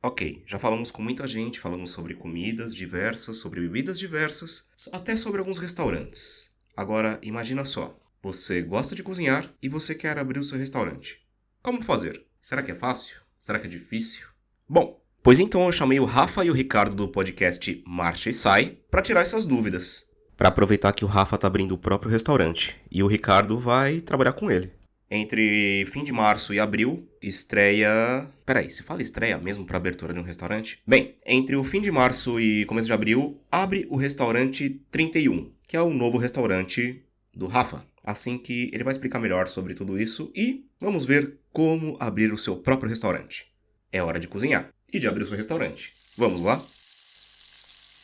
Ok, já falamos com muita gente, falamos sobre comidas diversas, sobre bebidas diversas, até sobre alguns restaurantes. Agora, imagina só, você gosta de cozinhar e você quer abrir o seu restaurante. Como fazer? Será que é fácil? Será que é difícil? Bom, pois então eu chamei o Rafa e o Ricardo do podcast Marcha e Sai para tirar essas dúvidas. Para aproveitar que o Rafa tá abrindo o próprio restaurante e o Ricardo vai trabalhar com ele. Entre fim de março e abril, estreia... Peraí, se fala estreia mesmo para abertura de um restaurante? Bem, entre o fim de março e começo de abril, abre o restaurante 31, que é o novo restaurante do Rafa. Assim que ele vai explicar melhor sobre tudo isso e vamos ver como abrir o seu próprio restaurante. É hora de cozinhar e de abrir o seu restaurante. Vamos lá?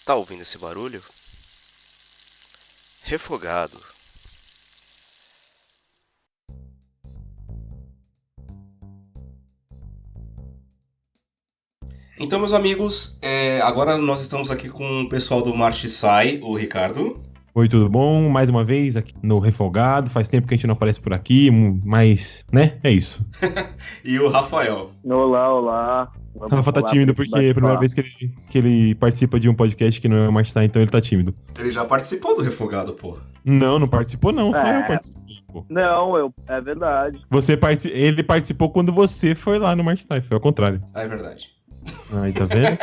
Tá ouvindo esse barulho? Refogado. Então, meus amigos, agora nós estamos aqui com o pessoal do Marcha e Sai, o Ricardo. Oi, tudo bom? Mais uma vez aqui no Refogado. Faz tempo que a gente não aparece por aqui, mas, né? É isso. E o Rafael. Olá. O Rafa tá tímido porque é a primeira vez que ele participa de um podcast que não é o Marcha e Sai, então ele tá tímido. Ele já participou do Refogado, pô. Não participou não, só eu participei, pô. Não, é verdade. Ele participou quando você foi lá no Marcha e Sai, foi ao contrário. Ah, é verdade. Aí, tá vendo?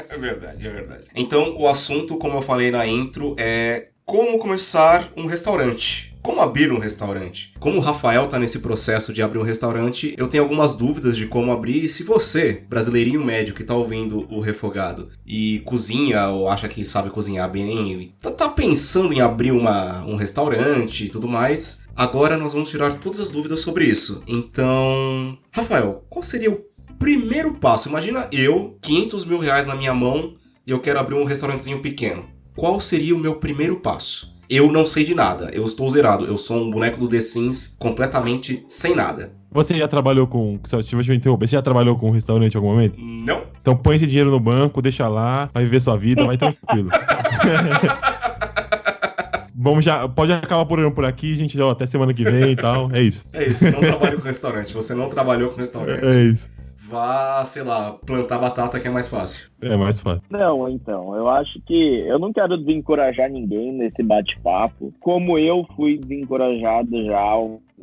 É verdade. Então, o assunto, como eu falei na intro, é como começar um restaurante. Como abrir um restaurante? Como o Rafael tá nesse processo de abrir um restaurante, eu tenho algumas dúvidas de como abrir. E se você, brasileirinho médio que tá ouvindo o Refogado e cozinha ou acha que sabe cozinhar bem, e tá pensando em abrir um restaurante e tudo mais, agora nós vamos tirar todas as dúvidas sobre isso. Então, Rafael, qual seria o primeiro passo? Imagina eu, 500 mil reais na minha mão e eu quero abrir um restaurantezinho pequeno. Qual seria o meu primeiro passo? Eu não sei de nada, eu estou zerado, eu sou um boneco do The Sims completamente sem nada. Você já trabalhou com... Deixa eu interromper. Você já trabalhou com um restaurante em algum momento? Não. Então põe esse dinheiro no banco, deixa lá, vai viver sua vida, vai tranquilo. Pode acabar por aqui, gente, até semana que vem e tal, é isso. É isso, não trabalho com restaurante, você não trabalhou com restaurante. É isso. Vá, sei lá, plantar batata que é mais fácil. É mais fácil. Não, então, eu acho que eu não quero desencorajar ninguém nesse bate-papo, como eu fui desencorajado já,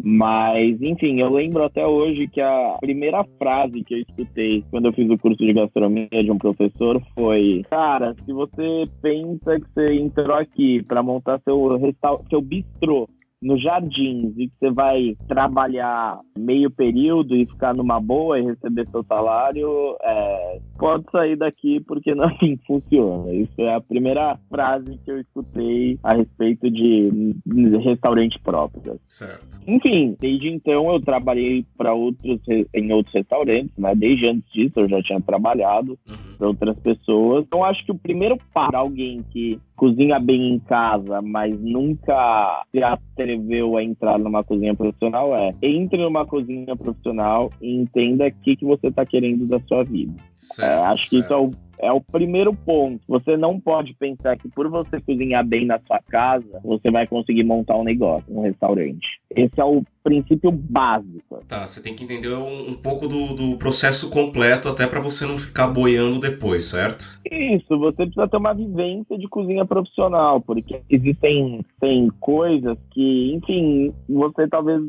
mas, enfim, eu lembro até hoje que a primeira frase que eu escutei quando eu fiz o curso de gastronomia de um professor foi: cara, se você pensa que você entrou aqui para montar seu bistrô nos Jardins e que você vai trabalhar meio período e ficar numa boa e receber seu salário, pode sair daqui porque não é assim que funciona. Isso é a primeira frase que eu escutei a respeito de restaurante próprio. Certo. Enfim, desde então eu trabalhei em outros restaurantes, né? Desde antes disso eu já tinha trabalhado para outras pessoas. Então acho que o primeiro para alguém que cozinha bem em casa, mas nunca se atreveu a entrar numa cozinha profissional entre numa cozinha profissional e entenda o que você está querendo da sua vida. Certo, acho que isso é o primeiro ponto. Você não pode pensar que por você cozinhar bem na sua casa, você vai conseguir montar um negócio, um restaurante. Esse é o princípio básico. Tá, você tem que entender um pouco do processo completo até pra você não ficar boiando depois, certo? Isso, você precisa ter uma vivência de cozinha profissional, porque existem coisas que, enfim, você talvez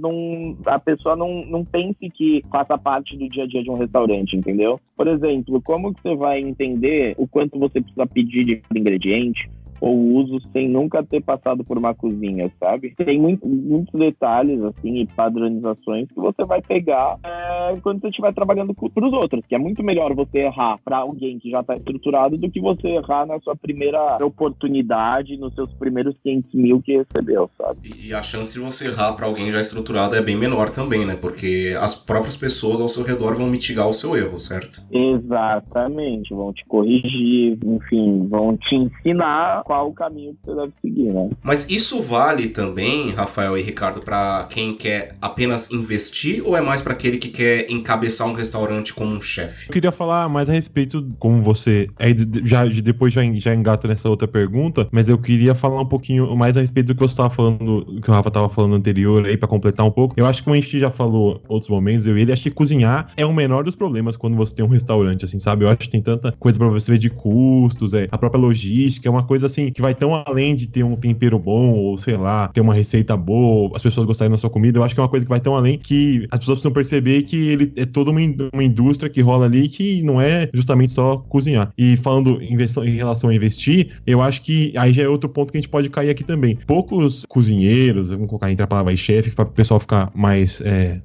a pessoa não pense que faça parte do dia a dia de um restaurante, entendeu? Por exemplo, como que você vai entender o quanto você precisa pedir de ingrediente ou uso sem nunca ter passado por uma cozinha, sabe? Tem muitos detalhes, assim, e padronizações que você vai pegar quando você estiver trabalhando para os outros, que é muito melhor você errar para alguém que já está estruturado do que você errar na sua primeira oportunidade, nos seus primeiros 500 mil que recebeu, sabe? E a chance de você errar para alguém já estruturado é bem menor também, né? Porque as próprias pessoas ao seu redor vão mitigar o seu erro, certo? Exatamente, vão te corrigir, enfim, vão te ensinar qual o caminho que você deve seguir, né? Mas isso vale também, Rafael e Ricardo, para quem quer apenas investir ou é mais para aquele que quer encabeçar um restaurante como um chefe? Eu queria falar mais a respeito, como você depois já engata nessa outra pergunta, mas eu queria falar um pouquinho mais a respeito do que você estava falando, que o Rafa estava falando anterior aí, para completar um pouco. Eu acho que como a gente já falou em outros momentos, eu e ele, acho que cozinhar é o menor dos problemas quando você tem um restaurante, assim, sabe? Eu acho que tem tanta coisa para você ver de custos, a própria logística, é uma coisa assim, que vai tão além de ter um tempero bom, ou sei lá, ter uma receita boa, as pessoas gostarem da sua comida. Eu acho que é uma coisa que vai tão além que as pessoas precisam perceber que ele é toda uma indústria que rola ali, que não é justamente só cozinhar. E falando em relação a investir, eu acho que aí já é outro ponto que a gente pode cair aqui também. Poucos cozinheiros, vamos colocar entre a palavra aí chefe, para o pessoal ficar mais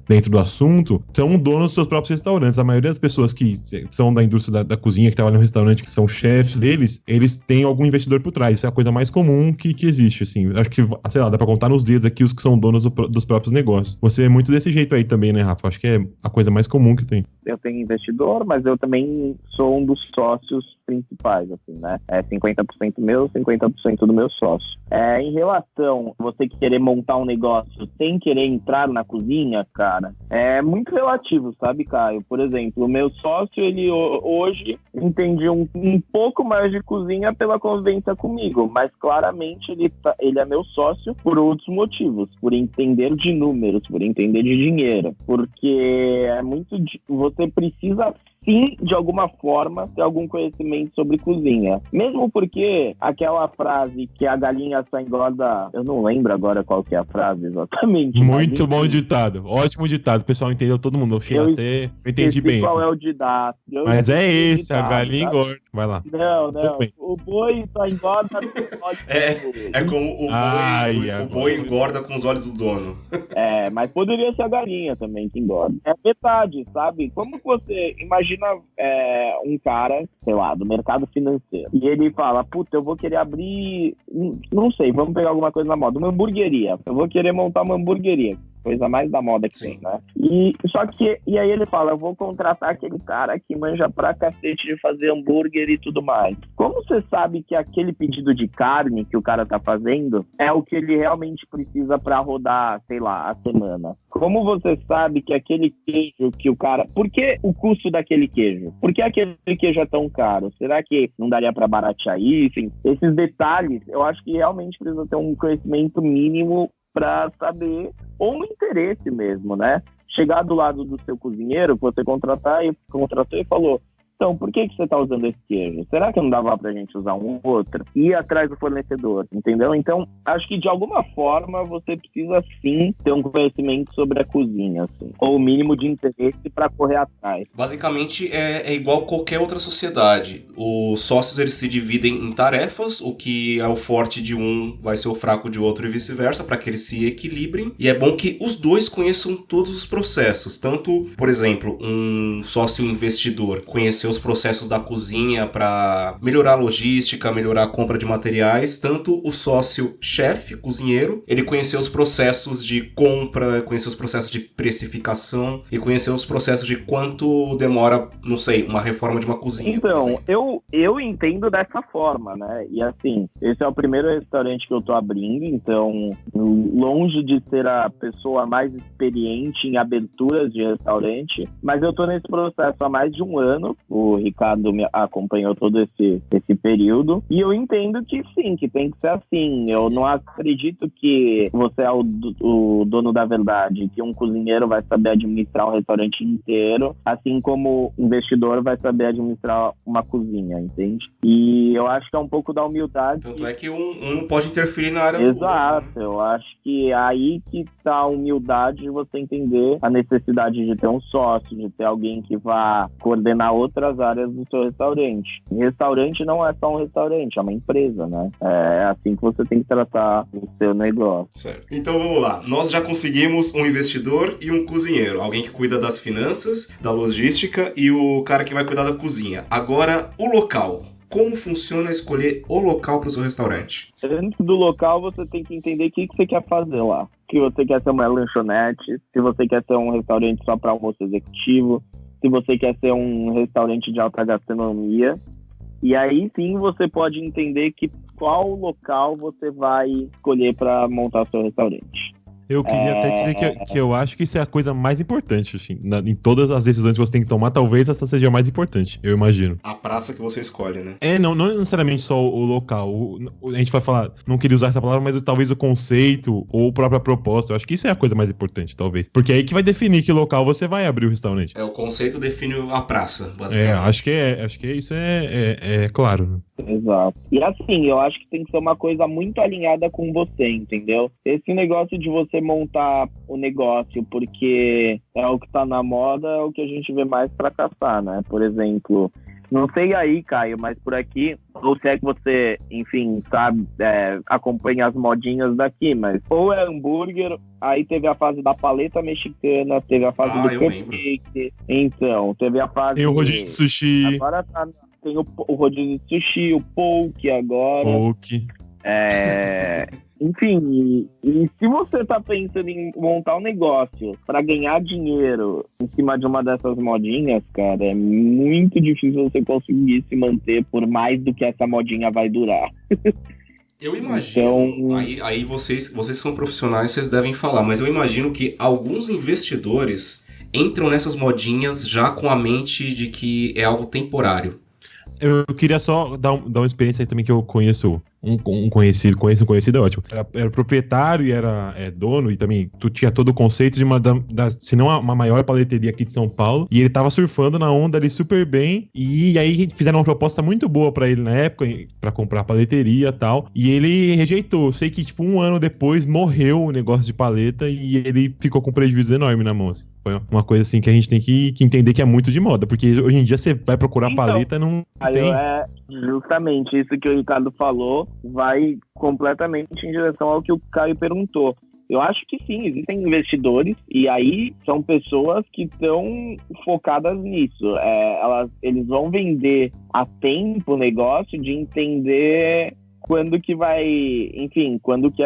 dentro do assunto, são donos dos seus próprios restaurantes. A maioria das pessoas que são da indústria da cozinha, que trabalham no restaurante, que são chefes deles, eles têm algum investidor por trás. Isso é a coisa mais comum que existe, assim. Acho que, sei lá, dá pra contar nos dedos aqui os que são donos dos próprios negócios. Você é muito desse jeito aí também, né, Rafa? Acho que é a coisa mais comum que tem. Eu tenho investidor, mas eu também sou um dos sócios principais, assim, né? 50% meu, 50% do meu sócio. Em relação a você querer montar um negócio sem querer entrar na cozinha, cara, é muito relativo, sabe, Caio? Por exemplo, o meu sócio, ele hoje entende um pouco mais de cozinha pela convivência comigo, mas claramente ele é meu sócio por outros motivos, por entender de números, por entender de dinheiro, porque é muito... Você precisa sim, de alguma forma, ter algum conhecimento sobre cozinha. Mesmo porque aquela frase que a galinha só engorda... Eu não lembro agora qual que é a frase exatamente. Muito bom ditado. Ótimo ditado. O pessoal entendeu, todo mundo. Eu entendi bem. Qual é o ditado. Mas é esse, a galinha engorda. Vai lá. Não. O boi só engorda... É como o boi engorda com os olhos do dono. Mas poderia ser a galinha também que engorda. É verdade, sabe? Como que você imagina um cara, sei lá, do mercado financeiro, e ele fala, puta, eu vou querer abrir, não sei, vamos pegar alguma coisa na moda, uma hamburgueria. Eu vou querer montar uma hamburgueria. Coisa mais da moda que tem, né? E aí ele fala, eu vou contratar aquele cara que manja pra cacete de fazer hambúrguer e tudo mais. Como você sabe que aquele pedido de carne que o cara tá fazendo é o que ele realmente precisa pra rodar, sei lá, a semana? Como você sabe que aquele queijo que o cara... Por que o custo daquele queijo? Por que aquele queijo é tão caro? Será que não daria pra baratear isso? Enfim, esses detalhes, eu acho que realmente precisa ter um conhecimento mínimo para saber, ou um interesse mesmo, né? Chegar do lado do seu cozinheiro que você contratou e falou, então, por que você está usando esse queijo? Será que não dava pra gente usar um outro? Ir atrás do fornecedor, entendeu? Então, acho que de alguma forma você precisa sim ter um conhecimento sobre a cozinha, assim, ou o mínimo de interesse para correr atrás. Basicamente é igual qualquer outra sociedade. Os sócios eles se dividem em tarefas, o que é o forte de um vai ser o fraco de outro e vice-versa, para que eles se equilibrem. E é bom que os dois conheçam todos os processos. Tanto, por exemplo, um sócio investidor conhecer os processos da cozinha para melhorar a logística, melhorar a compra de materiais, tanto o sócio chefe, cozinheiro, ele conheceu os processos de compra, conheceu os processos de precificação e conheceu os processos de quanto demora, não sei, uma reforma de uma cozinha. Então, eu entendo dessa forma, né? E assim, esse é o primeiro restaurante que eu tô abrindo, então longe de ser a pessoa mais experiente em aberturas de restaurante, mas eu tô nesse processo há mais de um ano. O Ricardo me acompanhou todo esse período. E eu entendo que sim, que tem que ser assim. Eu não acredito que você é o dono da verdade, que um cozinheiro vai saber administrar um restaurante inteiro, assim como um investidor vai saber administrar uma cozinha, entende? E eu acho que é um pouco da humildade. Tanto é que um pode interferir na área do outro. Exato, né? Eu acho que é aí que tá a humildade de você entender a necessidade de ter um sócio, de ter alguém que vá coordenar outras áreas do seu restaurante. E restaurante não é só um restaurante, é uma empresa, né? É assim que você tem que tratar o seu negócio. Certo. Então vamos lá. Nós já conseguimos um investidor e um cozinheiro. Alguém que cuida das finanças, da logística e o cara que vai cuidar da cozinha. Agora, o local. Como funciona escolher o local para o seu restaurante? Antes do local, você tem que entender o que você quer fazer lá. Se você quer ser uma lanchonete, se você quer ser um restaurante só para almoço executivo, se você quer ser um restaurante de alta gastronomia. E aí sim você pode entender que qual local você vai escolher para montar seu restaurante. Eu queria até dizer que eu acho que isso é a coisa mais importante, assim, em todas as decisões que você tem que tomar, talvez essa seja a mais importante, eu imagino. A praça que você escolhe, né? Não necessariamente só o local. A gente vai falar, não queria usar essa palavra, mas talvez o conceito ou a própria proposta. Eu acho que isso é a coisa mais importante, talvez. Porque é aí que vai definir que local você vai abrir o restaurante. O conceito define a praça, basicamente. Acho que isso é claro, né? Exato. E assim, eu acho que tem que ser uma coisa muito alinhada com você, entendeu? Esse negócio de você montar o negócio porque é o que tá na moda, é o que a gente vê mais fracassar, né? Por exemplo, não sei aí, Caio, mas por aqui, ou se é que você, enfim, sabe, acompanha as modinhas daqui, mas ou é hambúrguer, aí teve a fase da paleta mexicana, teve a fase do cupcake, então, teve a fase... Tem o rodízio de sushi. Agora tem o rodízio de sushi, o poke agora. Poke. Enfim, e se você tá pensando em montar um negócio pra ganhar dinheiro em cima de uma dessas modinhas, cara, é muito difícil você conseguir se manter por mais do que essa modinha vai durar. Eu imagino, aí vocês são profissionais, vocês devem falar, mas eu imagino que alguns investidores entram nessas modinhas já com a mente de que é algo temporário. Eu queria só dar uma experiência aí também que eu conheço. Um conhecido é ótimo. Era proprietário e era dono, e também tu tinha todo o conceito de se não uma maior paleteria aqui de São Paulo, e ele tava surfando na onda ali super bem, e aí fizeram uma proposta muito boa pra ele na época, pra comprar paleteria e tal, e ele rejeitou. Sei que, tipo, 1 ano depois morreu o negócio de paleta e ele ficou com um prejuízo enorme na mão, assim. Foi uma coisa, assim, que a gente tem que entender que é muito de moda, porque hoje em dia você vai procurar paleta, não tem... Justamente isso que o Ricardo falou vai completamente em direção ao que o Caio perguntou. Eu acho que sim, existem investidores e aí são pessoas que estão focadas nisso. Eles vão vender a tempo o negócio de entender quando que vai, enfim, quando que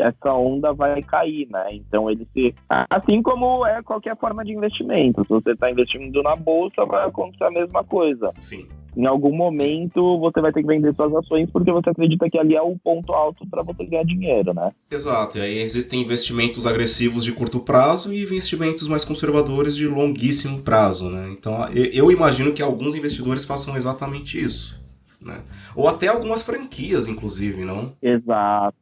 essa onda vai cair, né? Então assim como é qualquer forma de investimento, se você está investindo na bolsa, vai acontecer a mesma coisa. Sim. Em algum momento você vai ter que vender suas ações porque você acredita que ali é o ponto alto para você ganhar dinheiro, né? Exato, e aí existem investimentos agressivos de curto prazo e investimentos mais conservadores de longuíssimo prazo, né? Então eu imagino que alguns investidores façam exatamente isso, né? Ou até algumas franquias, inclusive, não? Exato.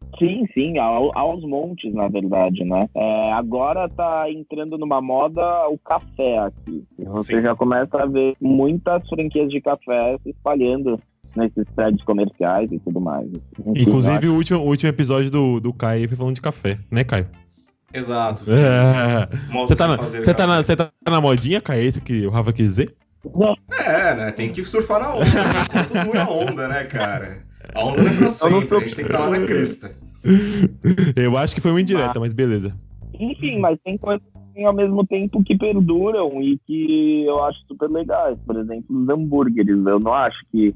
Sim, aos montes, na verdade, né? Agora tá entrando numa moda o café aqui. Você já começa a ver muitas franquias de café se espalhando nesses prédios comerciais e tudo mais. Enfim, inclusive, o último episódio do Caio foi falando de café, né, Caio? Exato. Você tá na modinha, Caio? É isso que o Rafa quis dizer? Né? Tem que surfar na onda, enquanto dura a onda, né, cara? A onda não é pra sempre, a gente tem que estar lá na crista. Eu acho que foi uma indireta, mas beleza. Enfim, mas tem coisas ao mesmo tempo que perduram e que eu acho super legais. Por exemplo, os hambúrgueres. Eu não acho que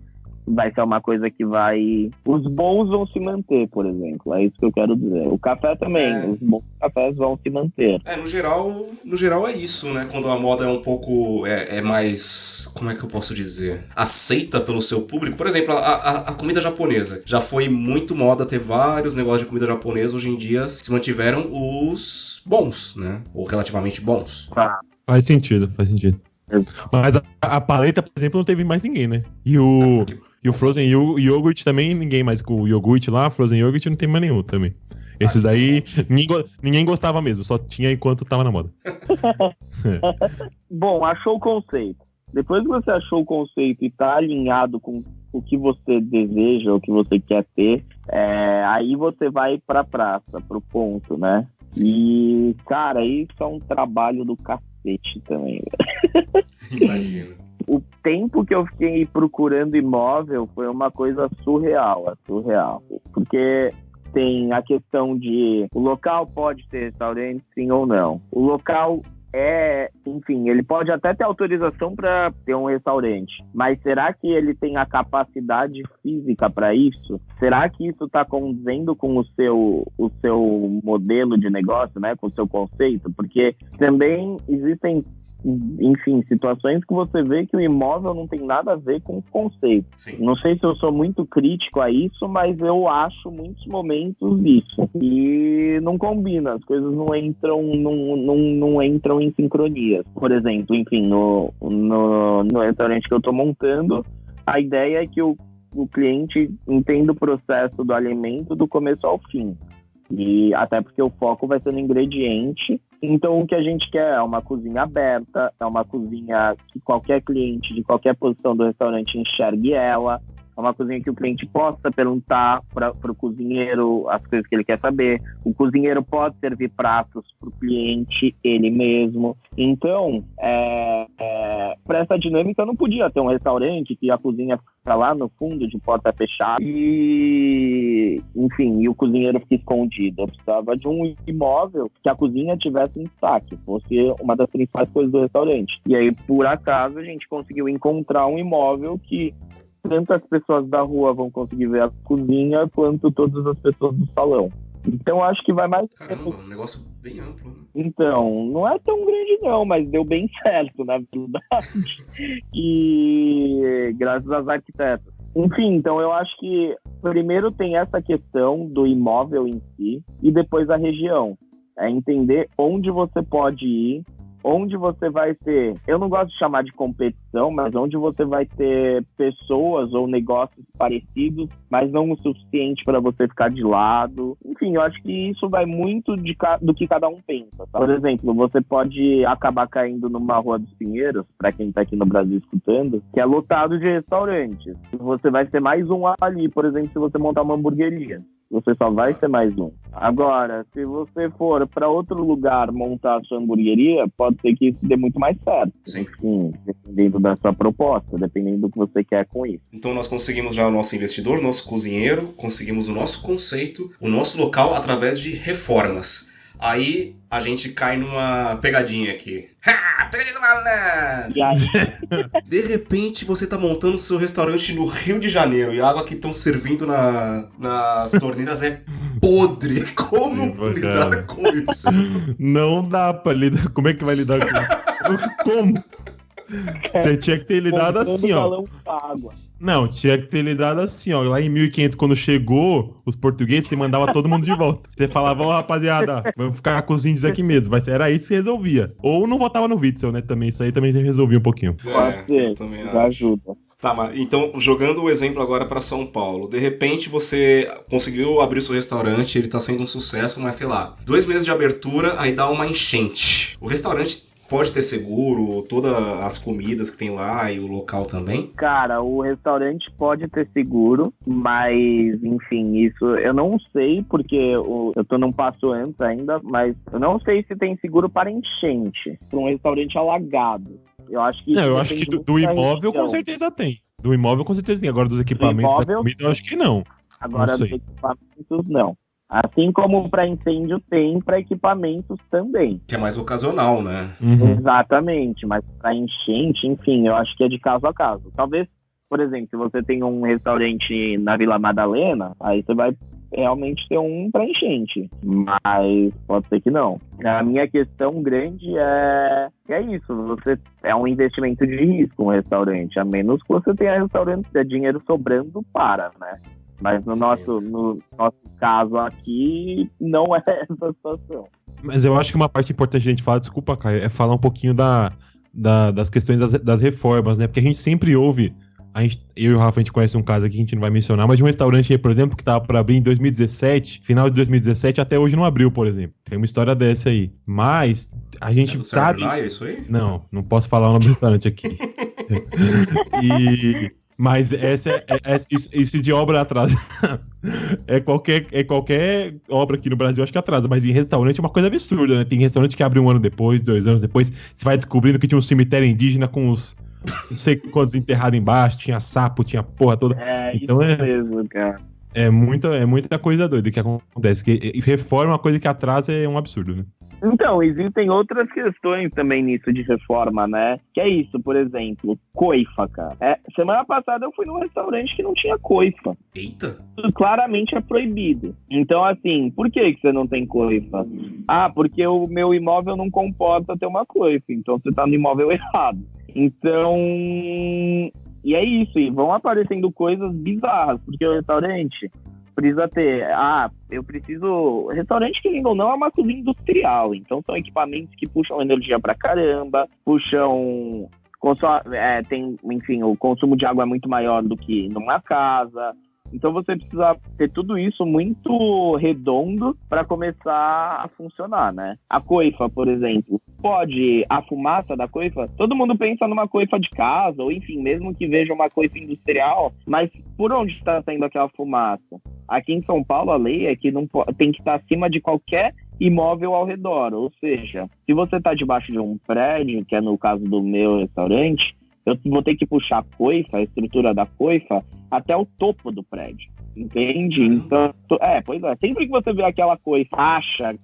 vai ser uma coisa que vai... Os bons vão se manter, por exemplo. É isso que eu quero dizer. O café também. Os bons cafés vão se manter. No geral é isso, né? Quando a moda é um pouco... É mais... Como é que eu posso dizer? Aceita pelo seu público. Por exemplo, a comida japonesa. Já foi muito moda ter vários negócios de comida japonesa. Hoje em dia se mantiveram os bons, né? Ou relativamente bons. Faz sentido. Mas a paleta, por exemplo, não teve mais ninguém, né? E o Frozen Yogurt também, ninguém mais com o iogurte lá, Frozen Yogurt não tem mais nenhum também. Esses daí, ninguém gostava mesmo, só tinha enquanto tava na moda. Bom, achou o conceito. Depois que você achou o conceito e tá alinhado com o que você deseja, o que você quer ter, aí você vai pra praça, pro ponto, né? E, cara, isso é um trabalho do cacete também. Imagina. O tempo que eu fiquei procurando imóvel foi uma coisa surreal. Porque tem a questão de o local pode ter restaurante, sim ou não. O local enfim, ele pode até ter autorização para ter um restaurante, mas será que ele tem a capacidade física para isso? Será que isso está condizendo com o seu modelo de negócio, né? Com o seu conceito? Porque também existem enfim, situações que você vê que o imóvel não tem nada a ver com o conceito. Sim. Não sei se eu sou muito crítico a isso, mas eu acho muitos momentos isso. E não combina, as coisas não entram em sincronia. Por exemplo, enfim, no restaurante que eu estou montando, a ideia é que o cliente entenda o processo do alimento do começo ao fim. E até porque o foco vai ser no ingrediente. Então o que a gente quer é uma cozinha aberta, é uma cozinha que qualquer cliente de qualquer posição do restaurante enxergue ela, é uma cozinha que o cliente possa perguntar para o cozinheiro as coisas que ele quer saber. O cozinheiro pode servir pratos para o cliente, ele mesmo. Então, para essa dinâmica, eu não podia ter um restaurante que a cozinha fica lá no fundo, de porta fechada, e o cozinheiro fica escondido. Eu precisava de um imóvel que a cozinha tivesse em destaque, fosse uma das principais coisas do restaurante. E aí, por acaso, a gente conseguiu encontrar um imóvel que tanto as pessoas da rua vão conseguir ver a cozinha, quanto todas as pessoas do salão. Então, acho que vai mais... Caramba, um negócio bem amplo, né? Então, não é tão grande não, mas deu bem certo, na verdade. E graças aos arquitetos. Enfim, então eu acho que primeiro tem essa questão do imóvel em si, e depois a região. É entender onde você pode ir, onde você vai ter, eu não gosto de chamar de competição, mas onde você vai ter pessoas ou negócios parecidos, mas não o suficiente para você ficar de lado. Enfim, eu acho que isso vai muito do que cada um pensa. Tá? Por exemplo, você pode acabar caindo numa Rua dos Pinheiros, para quem está aqui no Brasil escutando, que é lotado de restaurantes. Você vai ser mais um ali, por exemplo, se você montar uma hamburgueria. Você só vai ser mais um. Agora, se você for para outro lugar montar a sua hamburgueria, pode ser que isso dê muito mais certo. Sim. Enfim, dependendo da sua proposta, dependendo do que você quer com isso. Então nós conseguimos já o nosso investidor, o nosso cozinheiro, conseguimos o nosso conceito, o nosso local através de reformas. Aí a gente cai numa pegadinha aqui. Ha! Pegadinha do malandro! E aí, De repente você tá montando seu restaurante no Rio de Janeiro e a água que estão servindo nas torneiras é podre. Como Sim, lidar cara. com isso? Não dá pra lidar. Como é que vai lidar com como? Você tinha que ter lidado comprando assim, ó. balão com água. Não, tinha que ter lidado assim, ó. Lá em 1500, quando chegou os portugueses, você mandava todo mundo de volta. Você falava, ó, rapaziada, vamos ficar com os índios aqui mesmo. Era isso que resolvia. Ou não votava no Witzel, né? Também, isso aí também já resolvia um pouquinho. Pode ser, eu também já acho. ajuda. Tá, mas então, jogando o exemplo agora para São Paulo. De repente você conseguiu abrir o seu restaurante, ele tá sendo um sucesso, mas sei lá, 2 meses de abertura, aí dá uma enchente. O restaurante pode ter seguro, todas as comidas que tem lá e o local também? Cara, o restaurante pode ter seguro, mas, enfim, isso eu não sei, porque eu tô num passo antes ainda, mas eu não sei se tem seguro para enchente, para um restaurante alagado. Eu acho que, Não, eu acho que depende do muito da imóvel com região. certeza tem. Do imóvel com certeza tem. Agora dos equipamentos da imóvel, comida eu acho que não. Agora, não dos sei. equipamentos, não. Assim como para incêndio tem, para equipamentos também. Que é mais ocasional, né? Uhum. Exatamente, mas para enchente, enfim, eu acho que é de caso a caso. Talvez, por exemplo, se você tem um restaurante na Vila Madalena, aí você vai realmente ter um para enchente, mas pode ser que não. A minha questão grande é isso, você é um investimento de risco um restaurante, a menos que você tenha restaurante de dinheiro sobrando para, né? Mas no nosso caso aqui, não é essa situação. Mas eu acho que uma parte importante de a gente falar, desculpa, Caio, é falar um pouquinho das questões das reformas, né? Porque a gente sempre ouve, eu e o Rafa, a gente conhece um caso aqui que a gente não vai mencionar, mas de um restaurante aí, por exemplo, que tava para abrir em 2017, final de 2017, até hoje não abriu, por exemplo. Tem uma história dessa aí. Mas a gente É do sabe... Sérgio Naia, é isso aí? Não posso falar o nome do restaurante aqui. Mas isso de obra atrasa. É qualquer obra aqui no Brasil, acho que atrasa. Mas em restaurante é uma coisa absurda, né? Tem restaurante que abre 1 ano depois, 2 anos depois. Você vai descobrindo que tinha um cemitério indígena com os não sei quantos enterrados embaixo, tinha sapo, tinha porra toda. É então isso mesmo, cara. É muita coisa doida que acontece. Que reforma é uma coisa que atrasa, é um absurdo, né? Então, existem outras questões também nisso de reforma, né? Que é isso, por exemplo, coifa, cara. Semana passada eu fui num restaurante que não tinha coifa. Eita! Isso claramente é proibido. Então, assim, por que você não tem coifa? Ah, porque o meu imóvel não comporta ter uma coifa. Então, você tá no imóvel errado. Então... E é isso. E vão aparecendo coisas bizarras. Porque o restaurante... precisa ter, eu preciso... Restaurante, querendo ou não, é uma cozinha industrial. Então, são equipamentos que puxam energia pra caramba, puxam... enfim, o consumo de água é muito maior do que numa casa. Então, você precisa ter tudo isso muito redondo para começar a funcionar, né? A coifa, por exemplo, a fumaça da coifa, todo mundo pensa numa coifa de casa, ou enfim, mesmo que veja uma coifa industrial, mas por onde está saindo aquela fumaça? Aqui em São Paulo, a lei é que não tem que estar acima de qualquer imóvel ao redor. Ou seja, se você está debaixo de um prédio, que é no caso do meu restaurante, eu vou ter que puxar a coifa, a estrutura da coifa, até o topo do prédio. Entende? Então, pois é. Sempre que você vê aquela coifa,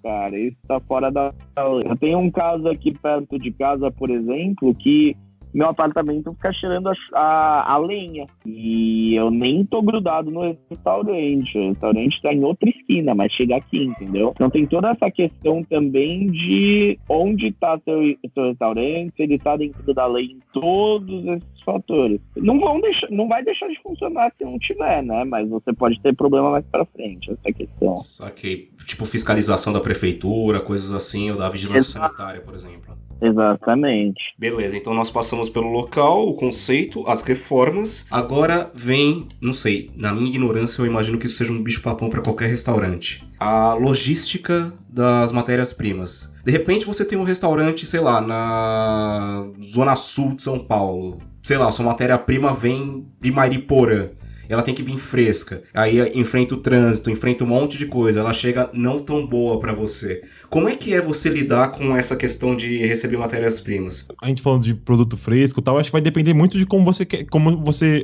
cara, isso tá fora da lei. Eu tenho um caso aqui perto de casa, por exemplo, que meu apartamento fica cheirando a lenha. E eu nem tô grudado no restaurante. O restaurante tá em outra esquina, mas chega aqui, entendeu? Então tem toda essa questão também de onde tá seu restaurante, se ele tá dentro da lei, em todos esses fatores. Não vai deixar de funcionar se não tiver, né? Mas você pode ter problema mais pra frente, essa é a questão. Saquei. Tipo fiscalização da prefeitura, coisas assim, ou da vigilância sanitária, por exemplo. Exatamente. Beleza, então nós passamos pelo local, o conceito, as reformas. Agora vem, não sei, na minha ignorância eu imagino que isso seja um bicho-papão para qualquer restaurante. A logística das matérias-primas. De repente você tem um restaurante, sei lá, na zona sul de São Paulo. Sei lá, sua matéria-prima vem de Mariporã. Ela tem que vir fresca. Aí enfrenta o trânsito, enfrenta um monte de coisa. Ela chega não tão boa pra você. Como é que é você lidar com essa questão de receber matérias-primas? A gente falando de produto fresco e tal, acho que vai depender muito de como você quer,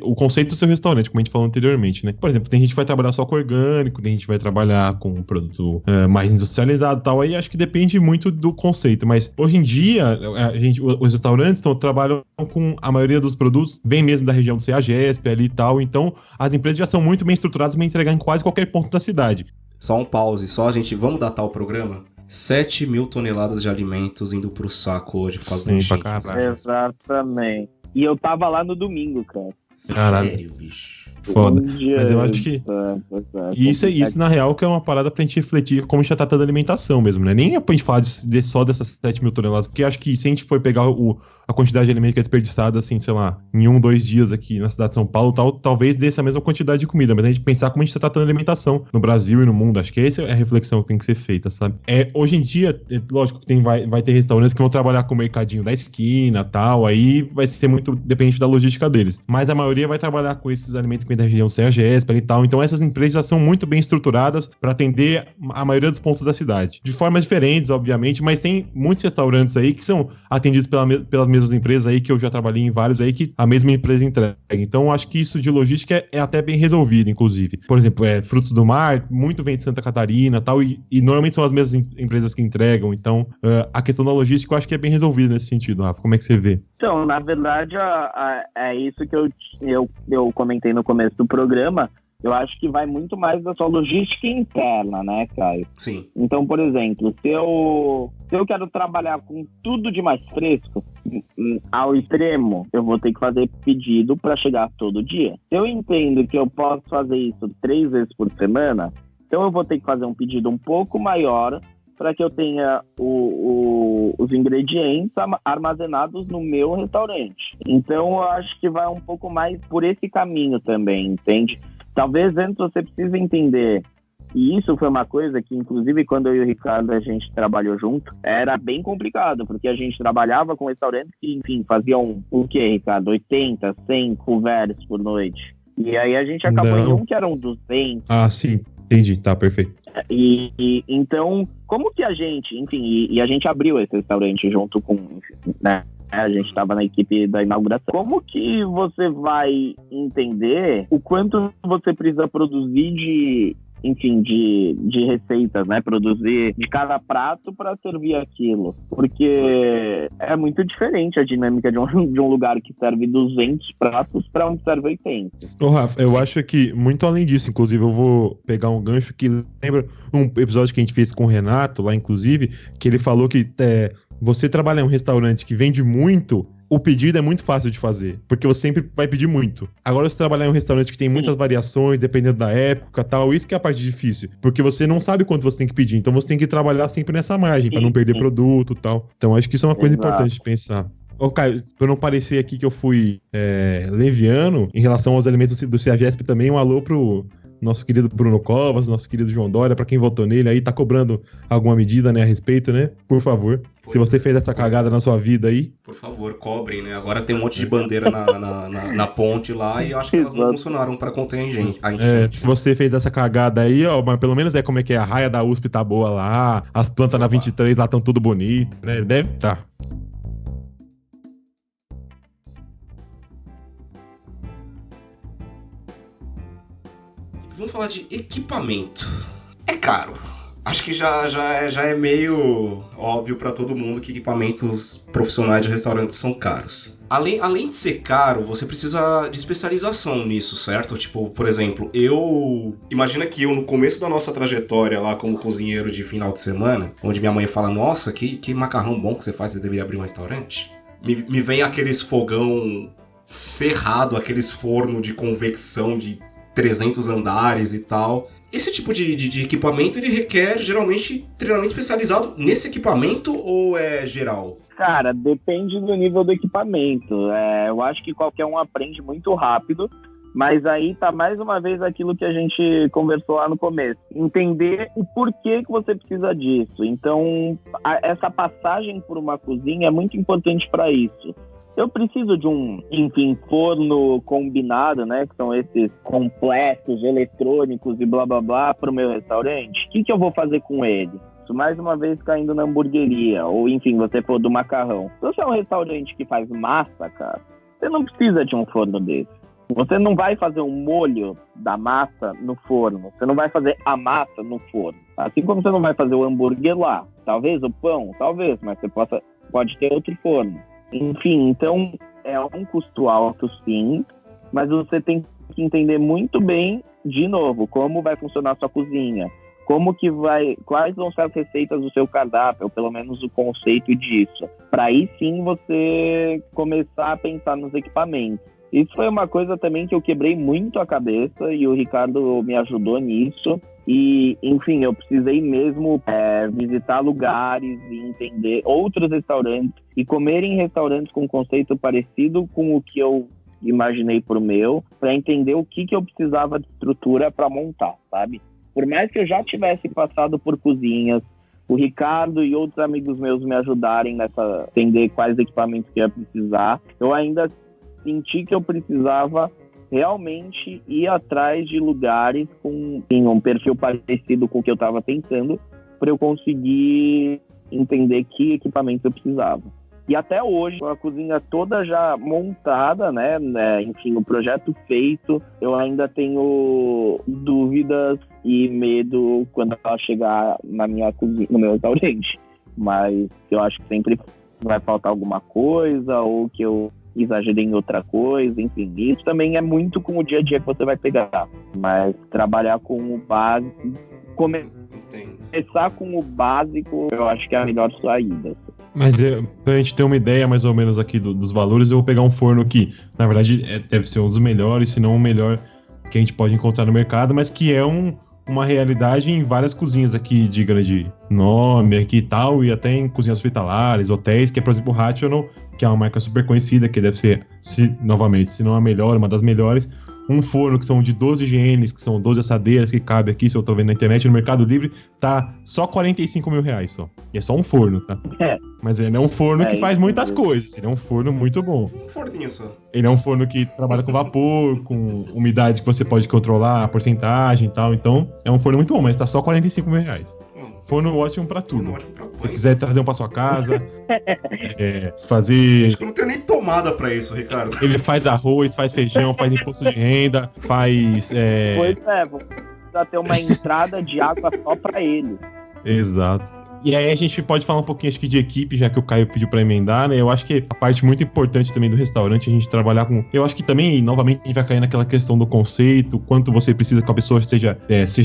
o conceito do seu restaurante, como a gente falou anteriormente, né? Por exemplo, tem gente que vai trabalhar só com orgânico, tem gente que vai trabalhar com um produto mais industrializado e tal. Aí acho que depende muito do conceito. Mas hoje em dia, os restaurantes trabalham com a maioria dos produtos, vem mesmo da região do CEAGESP ali e tal. Então, as empresas já são muito bem estruturadas para entregar em quase qualquer ponto da cidade. Só um pause, vamos datar o programa? 7 mil toneladas de alimentos indo pro saco hoje por causa da enchente. Exatamente. E eu tava lá no domingo, cara. Caralho. Sério, bicho. Foda. Mas eu acho que isso, na real, que é uma parada pra gente refletir como a gente já tá tratando alimentação mesmo, né? Nem é pra gente falar só dessas 7 mil toneladas, porque acho que se a gente for pegar a quantidade de alimento que é desperdiçada, assim, sei lá, em 2 dias aqui na cidade de São Paulo, talvez dê essa mesma quantidade de comida, mas a gente pensar como a gente tá tratando alimentação no Brasil e no mundo, acho que essa é a reflexão que tem que ser feita, sabe? Hoje em dia, lógico que vai ter restaurantes que vão trabalhar com o mercadinho da esquina, tal, aí vai ser muito dependente da logística deles, mas a maioria vai trabalhar com esses alimentos que vem da região CEAGESP e tal, então essas empresas já são muito bem estruturadas para atender a maioria dos pontos da cidade, de formas diferentes, obviamente, mas tem muitos restaurantes aí que são atendidos pelas mesmas empresas aí, que eu já trabalhei em vários aí, que a mesma empresa entrega. Então, acho que isso de logística é até bem resolvido, inclusive. Por exemplo, frutos do mar, muito vem de Santa Catarina tal, e normalmente são as mesmas empresas que entregam. Então, a questão da logística eu acho que é bem resolvida nesse sentido, Rafa. Como é que você vê? Então, na verdade, é isso que eu comentei no começo do programa. Eu acho que vai muito mais da sua logística interna, né, Caio? Sim. Então, por exemplo, se eu quero trabalhar com tudo de mais fresco, ao extremo, eu vou ter que fazer pedido para chegar todo dia. Se eu entendo que eu posso fazer isso 3 vezes por semana, então eu vou ter que fazer um pedido um pouco maior para que eu tenha os ingredientes armazenados no meu restaurante. Então, eu acho que vai um pouco mais por esse caminho também, entende? Talvez antes você precise entender, e isso foi uma coisa que, inclusive, quando eu e o Ricardo a gente trabalhou junto, era bem complicado, porque a gente trabalhava com restaurantes que, enfim, faziam o quê, Ricardo? 80, 100 couverts por noite. E aí a gente acabou em um que eram 200. Ah, sim. Entendi, tá, perfeito. Então, como que a gente, enfim, e a gente abriu esse restaurante junto com, né, A gente estava na equipe da inauguração. Como que você vai entender o quanto você precisa produzir de receitas, né? Produzir de cada prato para servir aquilo. Porque é muito diferente a dinâmica de um lugar que serve 200 pratos para um que serve 80. Ô, Rafa, eu acho que muito além disso, inclusive, eu vou pegar um gancho que lembra um episódio que a gente fez com o Renato, lá inclusive, que ele falou que você trabalhar em um restaurante que vende muito, o pedido é muito fácil de fazer, porque você sempre vai pedir muito. Agora, se trabalhar em um restaurante que tem muitas variações, dependendo da época e tal, isso que é a parte difícil, porque você não sabe quanto você tem que pedir, então você tem que trabalhar sempre nessa margem, pra não perder produto e tal. Então, acho que isso é uma coisa importante de pensar. Ô, Caio, pra não parecer aqui que eu fui leviano, em relação aos elementos do CEAGESP também, um alô pro nosso querido Bruno Covas, nosso querido João Dória, pra quem votou nele aí, tá cobrando alguma medida, né, a respeito, né? Por favor. Se você fez essa cagada na sua vida aí. Por favor, cobrem, né? Agora tem um monte de bandeira na ponte lá. Sim, e eu acho que elas não funcionaram pra conter a enchente. Se você fez essa cagada aí, ó, mas pelo menos como é que é, a raia da USP tá boa lá, as plantas na 23 lá estão tudo bonitas, né? Deve tá. Vamos falar de equipamento. É caro. Acho que já é meio óbvio pra todo mundo que equipamentos profissionais de restaurantes são caros. Além de ser caro, você precisa de especialização nisso, certo? Tipo, por exemplo, imagina que eu no começo da nossa trajetória lá como cozinheiro de final de semana, onde minha mãe fala, nossa, que macarrão bom que você faz, você deveria abrir um restaurante. Me vem aqueles fogão ferrado, aqueles forno de convecção de 300 andares e tal. Esse tipo de equipamento, ele requer, geralmente, treinamento especializado nesse equipamento ou é geral? Cara, depende do nível do equipamento. Eu acho que qualquer um aprende muito rápido, mas aí tá mais uma vez aquilo que a gente conversou lá no começo. Entender o porquê que você precisa disso. Então, essa passagem por uma cozinha é muito importante para isso. Eu preciso de um, forno combinado, né? Que são esses completos eletrônicos e blá blá blá para o meu restaurante. O que eu vou fazer com ele? Mais uma vez caindo na hamburgueria, ou você for do macarrão. Se você é um restaurante que faz massa, cara, você não precisa de um forno desse. Você não vai fazer um molho da massa no forno. Você não vai fazer a massa no forno. Assim como você não vai fazer o hambúrguer lá. Talvez o pão, talvez, mas você pode ter outro forno. Enfim, então é um custo alto, sim, mas você tem que entender muito bem, de novo, como vai funcionar a sua cozinha, quais vão ser as receitas do seu cardápio, ou pelo menos o conceito disso, para aí sim você começar a pensar nos equipamentos. Isso foi uma coisa também que eu quebrei muito a cabeça e o Ricardo me ajudou nisso. E, eu precisei mesmo visitar lugares e entender outros restaurantes e comer em restaurantes com um conceito parecido com o que eu imaginei pro meu, para entender o que eu precisava de estrutura para montar, sabe? Por mais que eu já tivesse passado por cozinhas, o Ricardo e outros amigos meus me ajudarem nessa entender quais equipamentos que ia precisar, eu ainda senti que eu precisava realmente ir atrás de lugares com um perfil parecido com o que eu estava pensando, para eu conseguir entender que equipamento eu precisava. E até hoje, com a cozinha toda já montada, né? O projeto feito, eu ainda tenho dúvidas e medo quando ela chegar na minha cozinha, no meu restaurante. Mas eu acho que sempre vai faltar alguma coisa, ou que eu exagerei em outra coisa, enfim. Isso também é muito com o dia a dia que você vai pegar. Mas trabalhar com o básico, começar com o básico, eu acho que é a melhor saída. Mas pra gente ter uma ideia mais ou menos aqui dos valores, eu vou pegar um forno que, na verdade, deve ser um dos melhores, se não o melhor que a gente pode encontrar no mercado, mas que é uma realidade em várias cozinhas aqui de grande nome aqui e tal, e até em cozinhas hospitalares, hotéis, que é, por exemplo, o Rational, que é uma marca super conhecida, que deve ser, se não a melhor, uma das melhores. Um forno que são de 12 GNs, que são 12 assadeiras, que cabe aqui, se eu tô vendo na internet, no Mercado Livre, tá só R$45 mil só. E é só um forno, tá? Mas ele é um forno que faz muitas coisas, ele é um forno muito bom. Um forninho só. Ele é um forno que trabalha com vapor, com umidade que você pode controlar, a porcentagem e tal, então é um forno muito bom, mas tá só R$45 mil. Forno ótimo pra Forno tudo. ótimo pra Se pães. quiser trazer um pra sua casa, fazer... Acho que eu não tenho nem tomada pra isso, Ricardo. Ele faz arroz, faz feijão, faz imposto de renda, faz... Pois é, vou precisar ter uma entrada de água só pra ele. Exato. E aí a gente pode falar um pouquinho, acho que de equipe, já que o Caio pediu pra emendar, né? Eu acho que a parte muito importante também do restaurante é a gente trabalhar com... Eu acho que também, novamente, a gente vai cair naquela questão do conceito, quanto você precisa que a pessoa seja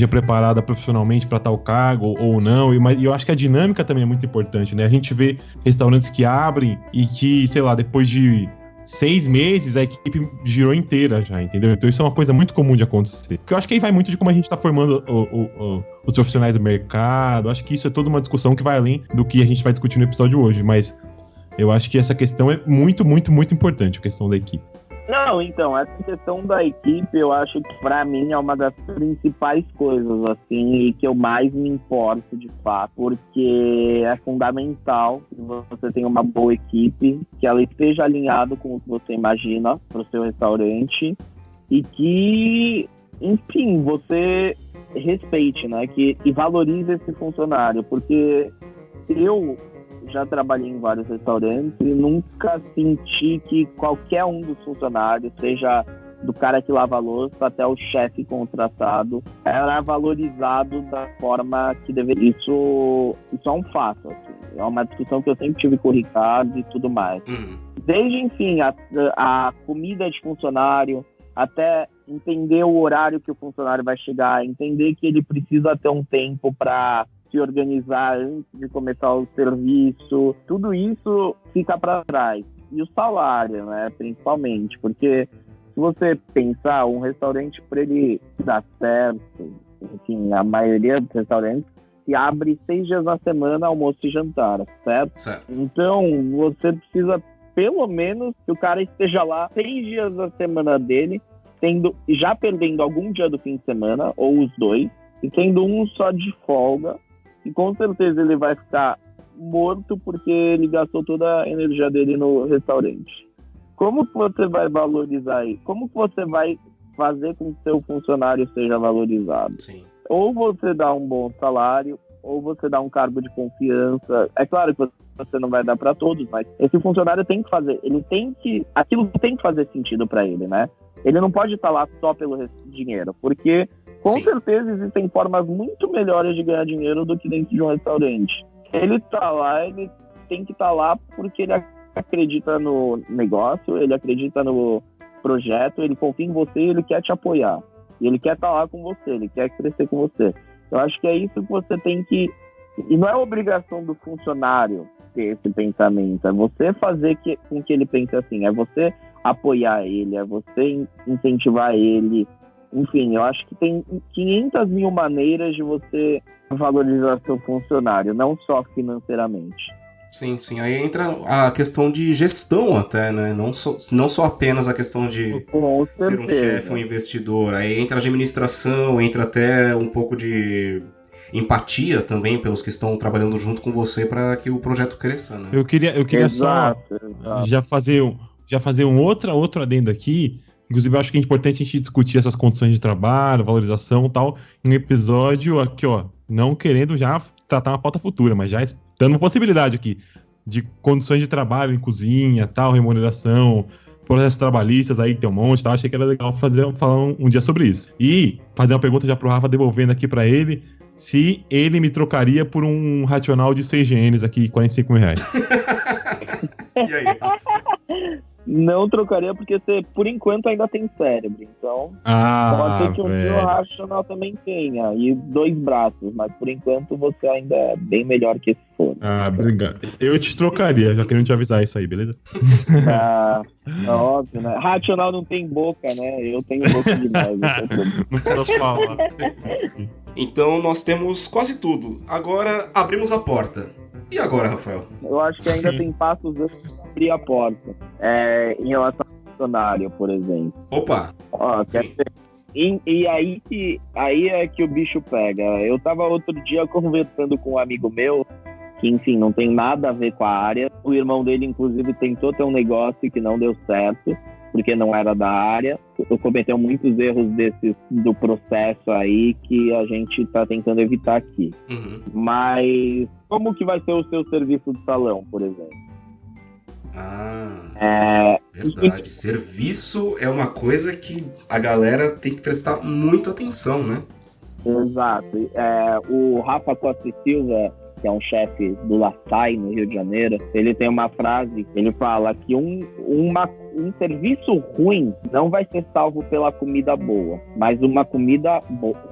preparada profissionalmente pra tal cargo ou não. E eu acho que a dinâmica também é muito importante, né? A gente vê restaurantes que abrem e que, sei lá, depois de 6 meses a equipe girou inteira já, entendeu? Então isso é uma coisa muito comum de acontecer. Porque eu acho que aí vai muito de como a gente tá formando os profissionais do mercado. Acho que isso é toda uma discussão que vai além do que a gente vai discutir no episódio hoje, mas eu acho que essa questão é muito, muito, muito importante, a questão da equipe. Não, então, essa questão da equipe, eu acho que pra mim é uma das principais coisas, assim, e que eu mais me importo, de fato, porque é fundamental que você tenha uma boa equipe, que ela esteja alinhada com o que você imagina pro seu restaurante e que, enfim, você respeite, né, e valorize esse funcionário, porque eu já trabalhei em vários restaurantes e nunca senti que qualquer um dos funcionários, seja do cara que lava a louça até o chefe contratado, era valorizado da forma que deveria. Isso é um fato, assim. É uma discussão que eu sempre tive com o Ricardo e tudo mais. Desde, enfim, a comida de funcionário, até entender o horário que o funcionário vai chegar, entender que ele precisa ter um tempo para se organizar antes de começar o serviço, tudo isso fica para trás. E o salário, né, principalmente, porque se você pensar, um restaurante, para ele dar certo, enfim, a maioria dos restaurantes se abre 6 dias na semana, almoço e jantar, certo? Certo. Então, você precisa, pelo menos, que o cara esteja lá 6 dias da semana dele, já perdendo algum dia do fim de semana, ou os 2, e tendo um só de folga. E com certeza ele vai ficar morto porque ele gastou toda a energia dele no restaurante. Como que você vai valorizar isso? Como que você vai fazer com que seu funcionário seja valorizado? Sim. Ou você dá um bom salário, ou você dá um cargo de confiança. É claro que você não vai dar para todos, mas esse funcionário tem que fazer, aquilo tem que fazer sentido para ele, né? Ele não pode estar lá só pelo dinheiro, porque com certeza existem formas muito melhores de ganhar dinheiro do que dentro de um restaurante. Ele tá lá, ele tem que estar lá porque ele acredita no negócio, ele acredita no projeto, ele confia em você e ele quer te apoiar. E ele quer estar lá com você, ele quer crescer com você. Eu acho que é isso que você tem que... E não é obrigação do funcionário ter esse pensamento, é você fazer com que ele pense assim, é você apoiar ele, é você incentivar ele. Enfim, eu acho que tem 500 mil maneiras de você valorizar seu funcionário, não só financeiramente. Sim, sim. Aí entra a questão de gestão até, né? Não só apenas a questão de ser um chefe, um investidor. Aí entra a administração, entra até um pouco de empatia também pelos que estão trabalhando junto com você para que o projeto cresça, né? Eu queria Exato. já fazer um outro adendo aqui. Inclusive, eu acho que é importante a gente discutir essas condições de trabalho, valorização e tal, em um episódio aqui, ó, não querendo já tratar uma pauta futura, mas já dando uma possibilidade aqui de condições de trabalho em cozinha, tal, remuneração, processos trabalhistas, aí tem um monte, tá? Achei que era legal falar um dia sobre isso. E fazer uma pergunta já pro Rafa, devolvendo aqui pra ele, se ele me trocaria por um racional de 6 GNs aqui, R$45. E aí, Rafa? Não trocaria porque você, por enquanto, ainda tem cérebro. Então, pode ser que um dia o racional também tenha. E 2 braços, mas por enquanto você ainda é bem melhor que esse fone. Ah, obrigado. Eu te trocaria, já querendo te avisar isso aí, beleza? Óbvio, né? Racional não tem boca, né? Eu tenho boca demais. Não posso falar. Então nós temos quase tudo. Agora abrimos a porta. E agora, Rafael? Eu acho que ainda tem passos antes de abrir a porta. Em relação ao funcionário, por exemplo. Opa! Ó, quer dizer, e aí é que o bicho pega. Eu tava outro dia conversando com um amigo meu, que, enfim, não tem nada a ver com a área. O irmão dele, inclusive, tentou ter um negócio que não deu certo. porque não era da área, cometeu muitos erros desses do processo aí que a gente está tentando evitar aqui. Uhum. Mas como que vai ser o seu serviço de salão, por exemplo? Verdade. Serviço é uma coisa que a galera tem que prestar muito atenção, né? Exato. O Rafa Costa e Silva, que é um chefe do Laçai, no Rio de Janeiro, ele tem uma frase, ele fala que um serviço ruim não vai ser salvo pela comida boa, mas uma comida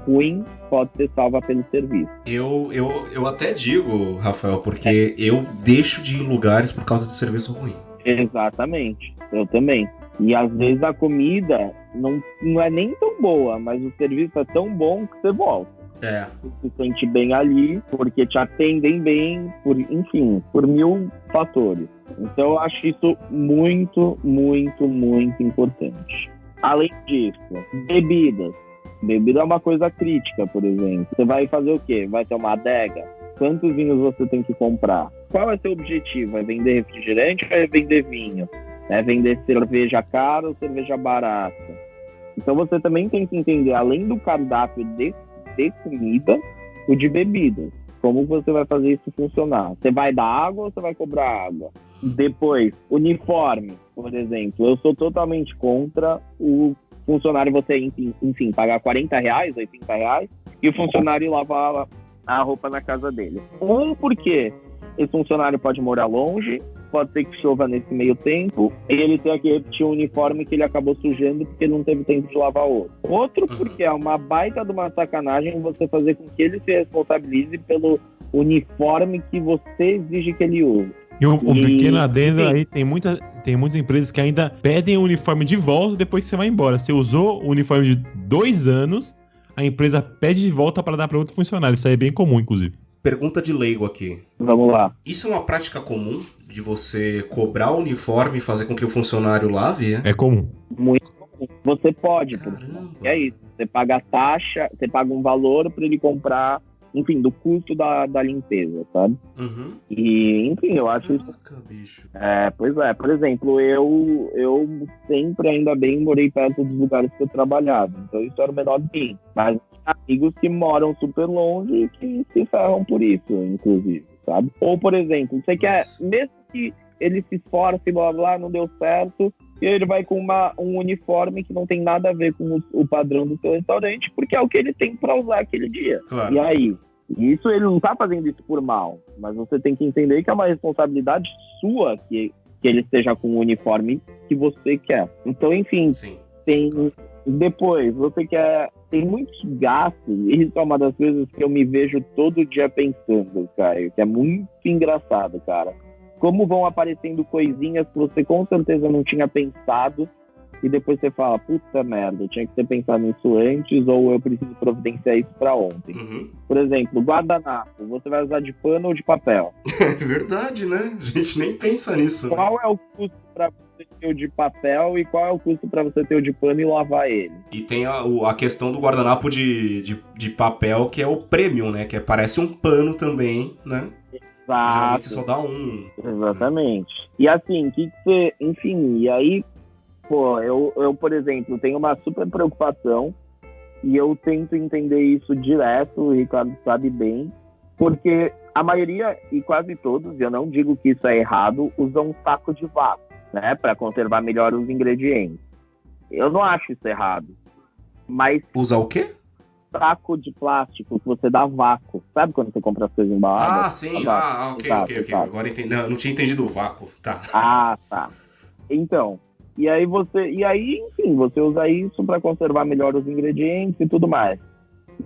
ruim pode ser salva pelo serviço. Eu até digo, Rafael, porque eu deixo de ir em lugares por causa de serviço ruim. Exatamente, eu também. E às vezes a comida não é nem tão boa, mas o serviço é tão bom que você volta. Você se sente bem ali, porque te atendem bem, por 1000 fatores. Então eu acho isso muito, muito, muito importante. Além disso, bebidas. Bebida é uma coisa crítica, por exemplo. Você vai fazer o quê? Vai ter uma adega? Quantos vinhos você tem que comprar? Qual é o seu objetivo? É vender refrigerante ou é vender vinho? É vender cerveja cara ou cerveja barata? Então você também tem que entender, além do cardápio de comida, o de bebidas. Como você vai fazer isso funcionar? Você vai dar água ou você vai cobrar água? Depois, uniforme, por exemplo. Eu sou totalmente contra o funcionário, você, enfim, pagar R$40, R$80 e o funcionário lavar a roupa na casa dele. Porque esse funcionário pode morar longe, pode ser que chova nesse meio tempo, e ele tem que repetir um uniforme que ele acabou sujando porque não teve tempo de lavar outro. Porque é uma baita de uma sacanagem você fazer com que ele se responsabilize pelo uniforme que você exige que ele use. E um pequeno adendo aí, tem muitas empresas que ainda pedem o uniforme de volta depois que você vai embora. Você usou o uniforme de 2 anos, a empresa pede de volta para dar para outro funcionário. Isso aí é bem comum, inclusive. Pergunta de leigo aqui. Vamos lá. Isso é uma prática comum de você cobrar o uniforme e fazer com que o funcionário lave? É comum. Muito comum. Você pode, Caramba. porque é isso. Você paga a taxa, você paga um valor para ele comprar, enfim, do custo da limpeza, sabe? Uhum. E, enfim, eu acho isso... Caraca, bicho. Pois é. Por exemplo, eu sempre, ainda bem, morei perto dos lugares que eu trabalhava. Então isso era o menor de mim. Mas amigos que moram super longe e que se ferram por isso, inclusive, sabe? Ou, por exemplo, você quer, mesmo que ele se esforce e blá blá, não deu certo, e ele vai com um uniforme que não tem nada a ver com o padrão do seu restaurante, porque é o que ele tem para usar aquele dia. Claro. E aí, isso ele não tá fazendo isso por mal, mas você tem que entender que é uma responsabilidade sua que ele esteja com o uniforme que você quer. Então, enfim, Sim. Depois, você quer... Tem muitos gastos, e isso é uma das coisas que eu me vejo todo dia pensando, Caio, que é muito engraçado, cara. Como vão aparecendo coisinhas que você com certeza não tinha pensado, e depois você fala, puta merda, eu tinha que ter pensado nisso antes, ou eu preciso providenciar isso pra ontem. Uhum. Por exemplo, guardanapo, você vai usar de pano ou de papel? É verdade, né? A gente nem pensa nisso. Né? Qual é o custo pra você ter o de papel e qual é o custo pra você ter o de pano e lavar ele? E tem a questão do guardanapo de papel, que é o premium, né? Que parece um pano também, né? Geralmente você só dá um. Exatamente. E assim, que você... Enfim, e aí, pô, eu, por exemplo, tenho uma super preocupação e eu tento entender isso direto, o Ricardo sabe bem, porque a maioria, e quase todos, eu não digo que isso é errado, usam um saco de vácuo, né? Para conservar melhor os ingredientes. Eu não acho isso errado. Mas... Usar o quê? Saco de plástico que você dá vácuo. Sabe quando você compra as coisas embaladas? Ah, sim. Ok. Agora entendi. Não, não tinha entendido o vácuo. Tá. Ah, tá. Então, e aí, enfim, você usa isso para conservar melhor os ingredientes e tudo mais.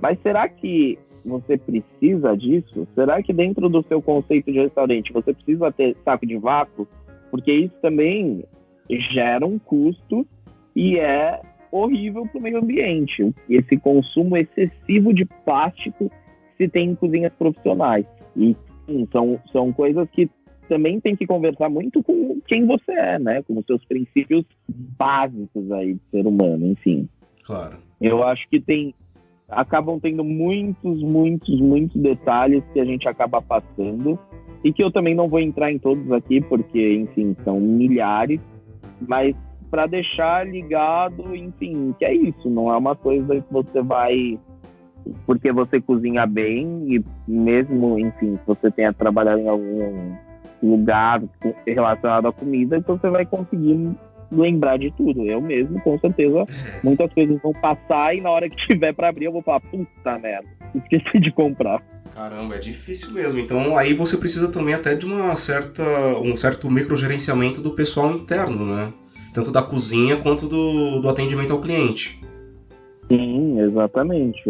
Mas será que você precisa disso? Será que dentro do seu conceito de restaurante você precisa ter saco de vácuo? Porque isso também gera um custo e é horrível para o meio ambiente. Esse consumo excessivo de plástico que se tem em cozinhas profissionais. E sim, são coisas que também tem que conversar muito com quem você é, né? Com os seus princípios básicos aí de ser humano, enfim. Claro. Eu acho que acabam tendo muitos detalhes que a gente acaba passando e que eu também não vou entrar em todos aqui, porque, enfim, são milhares, mas para deixar ligado, enfim, que é isso, não é uma coisa que você vai porque você cozinha bem e mesmo, enfim, se você tenha trabalhado em algum lugar relacionado à comida, então você vai conseguir lembrar de tudo. Eu mesmo, com certeza, muitas coisas vão passar e na hora que tiver para abrir eu vou falar, puta merda, esqueci de comprar. Caramba, é difícil mesmo. Então aí você precisa também até de um certo microgerenciamento do pessoal interno, né? Tanto da cozinha quanto do atendimento ao cliente. Sim, exatamente.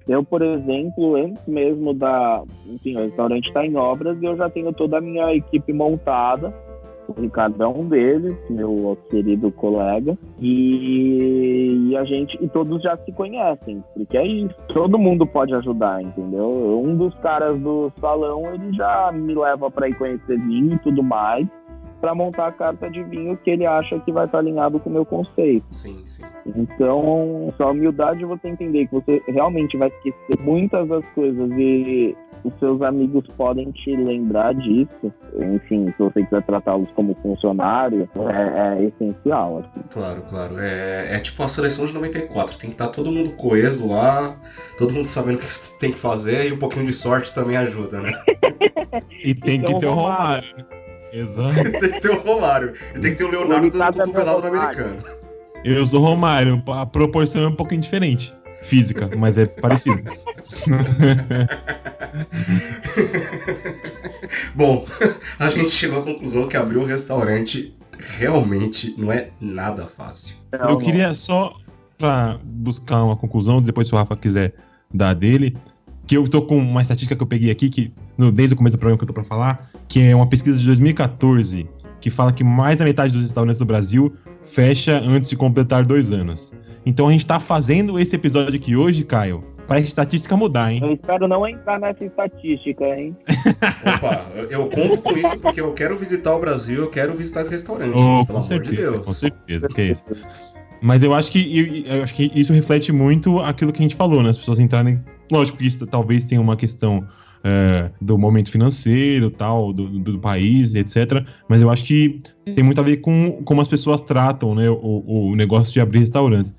Eu, por exemplo, antes mesmo enfim, o restaurante está em obras e eu já tenho toda a minha equipe montada. O Ricardo é um deles, meu querido colega, e todos já se conhecem, porque é isso, todo mundo pode ajudar, entendeu? Um dos caras do salão, ele já me leva para ir conhecer vinho e tudo mais, para montar a carta de vinho que ele acha que vai estar alinhado com o meu conceito. Sim, sim. Então, sua humildade é você entender que você realmente vai esquecer muitas das coisas e os seus amigos podem te lembrar disso. Enfim, se você quiser tratá-los como funcionário, é essencial. Assim. Claro. É tipo uma seleção de 94. Tem que estar todo mundo coeso lá, todo mundo sabendo o que tem que fazer e um pouquinho de sorte também ajuda, né? E tem que ter o Romário. Exato. Tem que ter o Romário. E tem que ter o Leonardo dando cotovelada no americano. Eu sou o Romário. A proporção é um pouquinho diferente. Física, mas é parecido. Bom, a gente chegou à conclusão que abrir um restaurante realmente não é nada fácil. Eu queria só, pra buscar uma conclusão, depois se o Rafa quiser dar dele, que eu tô com uma estatística que eu peguei aqui, desde o começo do programa que eu tô pra falar, que é uma pesquisa de 2014, que fala que mais da metade dos restaurantes do Brasil fecha antes de completar 2 anos. Então a gente tá fazendo esse episódio aqui hoje, Caio, pra estatística mudar, hein? Eu espero não entrar nessa estatística, hein? Opa, eu conto com isso porque eu quero visitar o Brasil, eu quero visitar esse restaurante, gente, pelo amor de Deus. Com certeza, que é isso. Mas eu acho que isso reflete muito aquilo que a gente falou, né? As pessoas entrarem... Lógico que isso talvez tenha uma questão do momento financeiro, tal, do país, etc. Mas eu acho que tem muito a ver com como as pessoas tratam, né, o negócio de abrir restaurantes,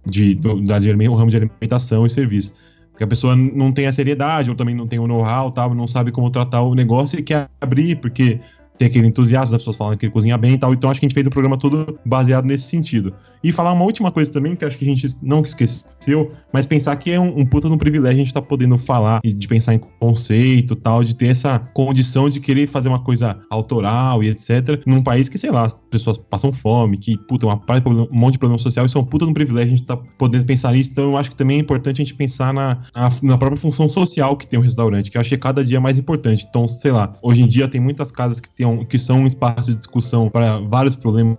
o ramo de alimentação e serviço. Porque a pessoa não tem a seriedade, ou também não tem o know-how, tal, não sabe como tratar o negócio e quer abrir, porque tem aquele entusiasmo das pessoas falando que ele cozinha bem e tal. Então acho que a gente fez o programa todo baseado nesse sentido. E falar uma última coisa também, que acho que a gente não esqueceu, mas pensar que é um puta de um privilégio a gente tá podendo falar, e de pensar em conceito e tal, de ter essa condição de querer fazer uma coisa autoral e etc. Num país que, sei lá, as pessoas passam fome, que, puta, um monte de problema social, isso é um puta de um privilégio a gente tá podendo pensar nisso. Então eu acho que também é importante a gente pensar na própria função social que tem o restaurante, que eu acho que é cada dia mais importante. Então, sei lá, hoje em dia tem muitas casas que são um espaço de discussão para vários problemas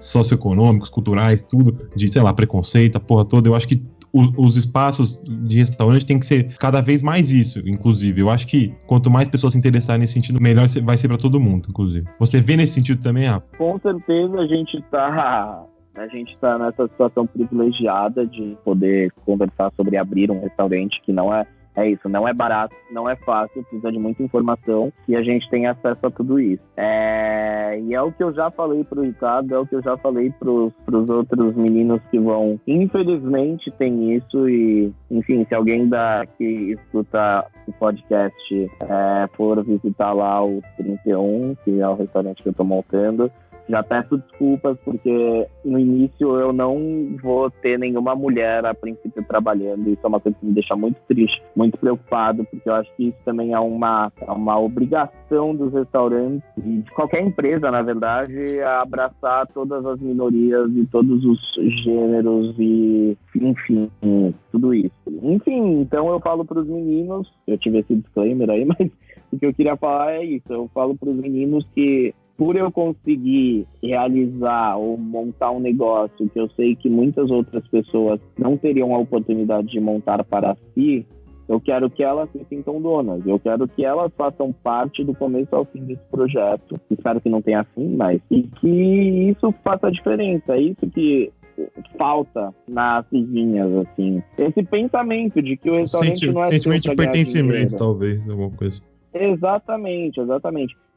socioeconômicos, culturais, tudo, de, sei lá, preconceito, a porra toda. Eu acho que os espaços de restaurante tem que ser cada vez mais isso, inclusive. Eu acho que quanto mais pessoas se interessarem nesse sentido, melhor vai ser para todo mundo, inclusive. Você vê nesse sentido também, Rafa? Com certeza a gente tá nessa situação privilegiada de poder conversar sobre abrir um restaurante que não é isso, não é barato, não é fácil, precisa de muita informação e a gente tem acesso a tudo isso. E é o que eu já falei pro Ricardo, é o que eu já falei pros outros meninos que vão. Infelizmente tem isso e, enfim, se alguém que escuta o podcast for visitar lá o 31, que é o restaurante que eu tô montando, já peço desculpas porque no início eu não vou ter nenhuma mulher a princípio trabalhando. Isso é uma coisa que me deixa muito triste, muito preocupado, porque eu acho que isso também é uma obrigação dos restaurantes e de qualquer empresa, na verdade, a abraçar todas as minorias e todos os gêneros e, enfim, tudo isso. Enfim, então eu falo para os meninos, eu tive esse disclaimer aí, mas o que eu queria falar é isso. Eu falo para os meninos que por eu conseguir realizar ou montar um negócio que eu sei que muitas outras pessoas não teriam a oportunidade de montar para si, eu quero que elas se sintam donas. Eu quero que elas façam parte do começo ao fim desse projeto. Espero que não tenha fim, mas... E que isso faça a diferença. É isso que falta nas cozinhas, assim. Esse pensamento de que o restaurante não é sentimento de pertencimento, dinheiro. talvez, alguma coisa. Exatamente.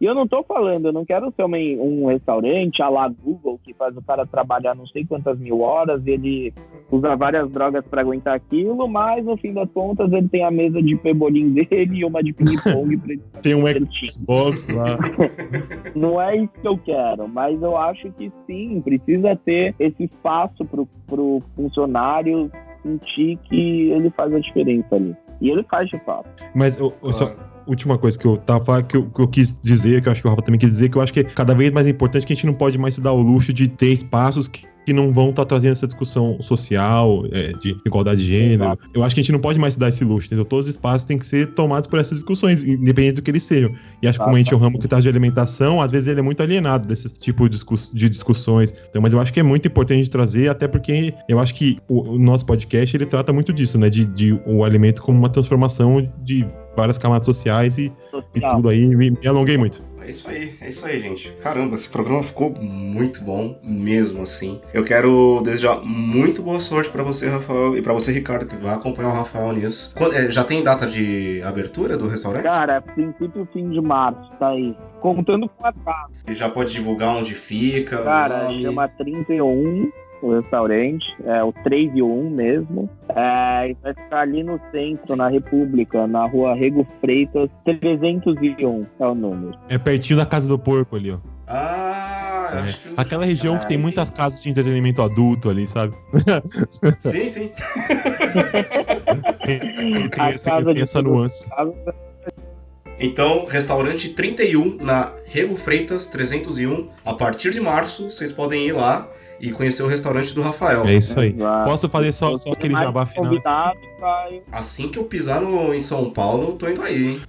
E eu não tô falando, eu não quero ser um restaurante à la Google, que faz o cara trabalhar não sei quantas mil horas, ele usa várias drogas para aguentar aquilo, mas no fim das contas ele tem a mesa de pebolim dele e uma de ping-pong pra ele Tem um Xbox lá. Não é isso que eu quero, mas eu acho que sim, precisa ter esse espaço pro funcionário sentir que ele faz a diferença ali. E ele faz de fato. Mas só última coisa que eu tava falando, que eu quis dizer, que eu acho que o Rafa também quis dizer, que eu acho que é cada vez mais importante que a gente não pode mais se dar o luxo de ter espaços que não vão estar trazendo essa discussão social, de igualdade de gênero. Exato. Eu acho que a gente não pode mais se dar esse luxo, entendeu? Todos os espaços têm que ser tomados por essas discussões, independente do que eles sejam. E acho que como a gente é um ramo que traz de alimentação, às vezes ele é muito alienado desse tipo de discussões. Então, mas eu acho que é muito importante a gente trazer, até porque eu acho que o nosso podcast, ele trata muito disso, né? De o alimento como uma transformação de várias camadas sociais e tudo aí. Me alonguei muito. É isso aí, gente. Caramba, esse programa ficou muito bom, mesmo assim. Eu quero desejar muito boa sorte pra você, Rafael, e pra você, Ricardo, que vai acompanhar o Rafael nisso. Já tem data de abertura do restaurante? Cara, princípio fim de março, tá aí. Contando com a casa. E já pode divulgar onde fica? Cara, chama 31, o restaurante, o 3 e o 1 mesmo. E vai ficar ali no centro, na República, na rua Rego Freitas, 301 é o número. É pertinho da Casa do Porco ali, ó. Acho que aquela região que tem muitas casas de entretenimento adulto ali, sabe? Sim. tem essa nuance. Então, restaurante 31 na Rego Freitas 301. A partir de março, vocês podem ir lá e conhecer o restaurante do Rafael. É isso aí. Exato. Posso fazer só aquele jabá final? Assim que eu pisar em São Paulo, eu tô indo aí, hein?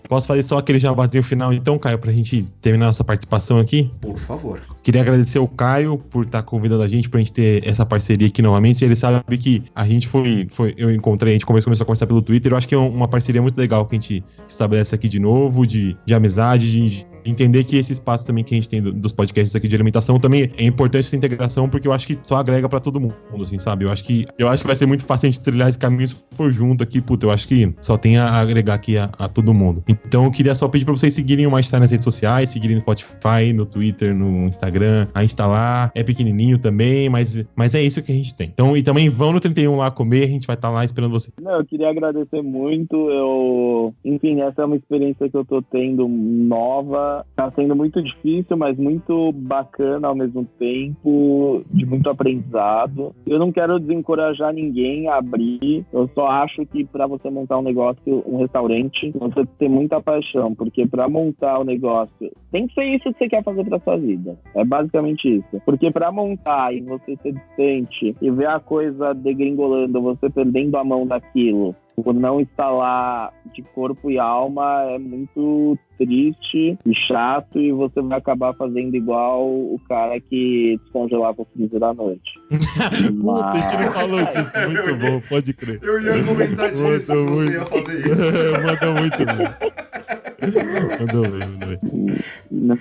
Posso fazer só aquele jabazinho final então, Caio, pra gente terminar nossa participação aqui? Por favor. Queria agradecer ao Caio por estar convidando a gente pra gente ter essa parceria aqui novamente. Ele sabe que a gente eu encontrei, a gente começou a conversar pelo Twitter. Eu acho que é uma parceria muito legal que a gente estabelece aqui de novo, de amizade, de entender que esse espaço também que a gente tem dos podcasts aqui de alimentação também é importante essa integração, porque eu acho que só agrega pra todo mundo, assim, sabe? Eu acho que vai ser muito fácil a gente trilhar esse caminho se for junto aqui, puta, eu acho que só tem a agregar aqui a todo mundo. Então eu queria só pedir pra vocês seguirem o Mais Tá nas redes sociais, seguirem no Spotify, no Twitter, no Instagram, a gente tá lá, é pequenininho também, mas é isso que a gente tem. Então, e também vão no 31 lá comer, a gente vai estar lá esperando vocês. Não, eu queria agradecer muito, enfim, essa é uma experiência que eu tô tendo nova. Tá sendo muito difícil, mas muito bacana ao mesmo tempo, de muito aprendizado. Eu não quero desencorajar ninguém a abrir, eu só acho que para você montar um negócio, um restaurante, você tem que ter muita paixão, porque para montar o negócio, tem que ser isso que você quer fazer pra sua vida. É basicamente isso. Porque para montar e você ser distante e ver a coisa degringolando, você perdendo a mão daquilo, por não estar lá de corpo e alma, é muito triste e chato, e você vai acabar fazendo igual o cara que descongelava o freezer à noite. Puta, a gente não falou disso, muito bom, pode crer. Eu ia comentar disso, se você ia fazer isso. Mandou muito bem. Mandou bem.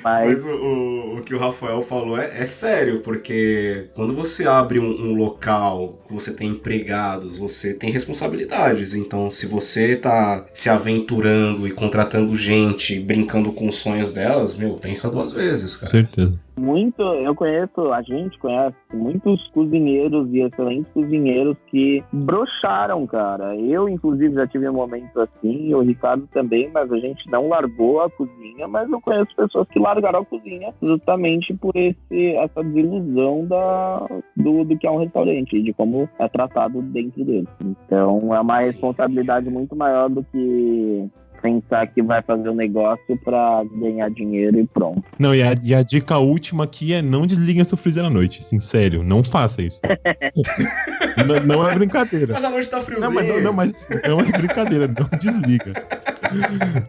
Mas o que o Rafael falou é sério, porque quando você abre um local, você tem empregados, você tem responsabilidades. Então, se você tá se aventurando e contratando gente, brincando com os sonhos delas, pensa duas vezes, cara. Com certeza. A gente conhece muitos cozinheiros e excelentes cozinheiros que broxaram, cara. Eu, inclusive, já tive momentos assim, o Ricardo também, mas a gente não largou a cozinha, mas eu conheço pessoas que largaram a cozinha justamente por essa desilusão do que é um restaurante, de como é tratado dentro dele. Então, é uma responsabilidade muito maior do que pensar que vai fazer um negócio pra ganhar dinheiro e pronto. Não, e a dica última aqui é não desliguem seu freezer à noite. Assim, sério, não faça isso. não é brincadeira. Mas a noite tá friozinho. Mas não é brincadeira, não desliga.